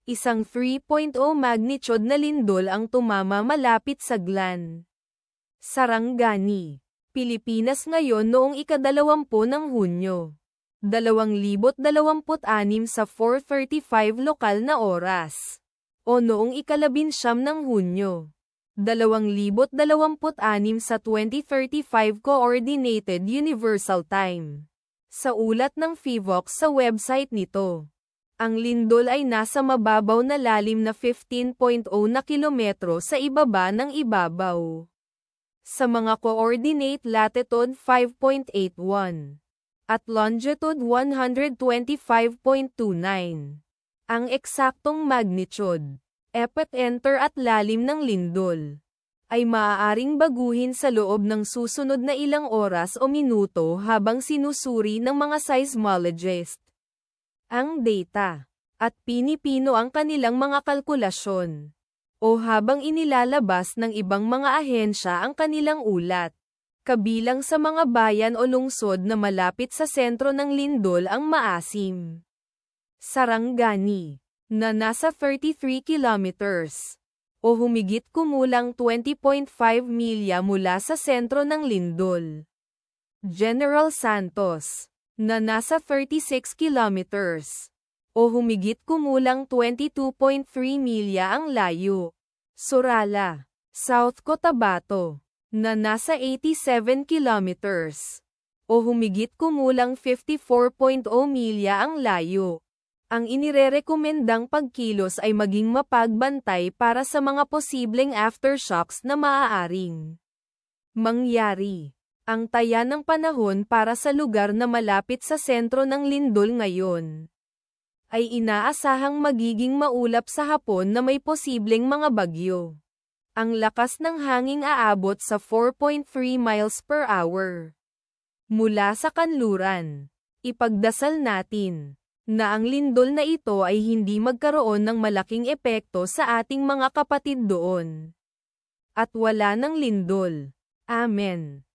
Isang 3.0 magnitude na lindol ang tumama malapit sa Glan. Sarangani, Pilipinas ngayon noong ika-20 ng Hunyo. 2026 sa 4:35 lokal na oras. O noong ika-19 ng Hunyo. 2026 sa 20:35 Coordinated Universal Time. Sa ulat ng PHIVOLCS sa website nito. Ang lindol ay nasa mababaw na lalim na 15.0 na kilometro sa ibaba ng ibabaw. Sa mga coordinate latitude 5.81 at longitude 125.29. Ang eksaktong magnitude, epicenter at lalim ng lindol ay maaaring baguhin sa loob ng susunod na ilang oras o minuto habang sinusuri ng mga seismologist ang data, at pinipino ang kanilang mga kalkulasyon, o habang inilalabas ng ibang mga ahensya ang kanilang ulat. Kabilang sa mga bayan o lungsod na malapit sa sentro ng lindol ang maasim. Sarangani, na nasa 33 kilometers, o humigit kumulang 20.5 milya mula sa sentro ng lindol. General Santos, na nasa 36 kilometers, o humigit kumulang 22.3 milya ang layo. Surala, South Cotabato, na nasa 87 kilometers, o humigit kumulang 54.0 milya ang layo. Ang inirerekomendang pagkilos ay maging mapagbantay para sa mga posibleng aftershocks na maaaring mangyari. Ang taya ng panahon para sa lugar na malapit sa sentro ng lindol ngayon ay inaasahang magiging maulap sa hapon na may posibleng mga bagyo. Ang lakas ng hangin aabot sa 4.3 miles per hour. Mula sa kanluran, ipagdasal natin na ang lindol na ito ay hindi magkaroon ng malaking epekto sa ating mga kapatid doon. At wala ng lindol. Amen.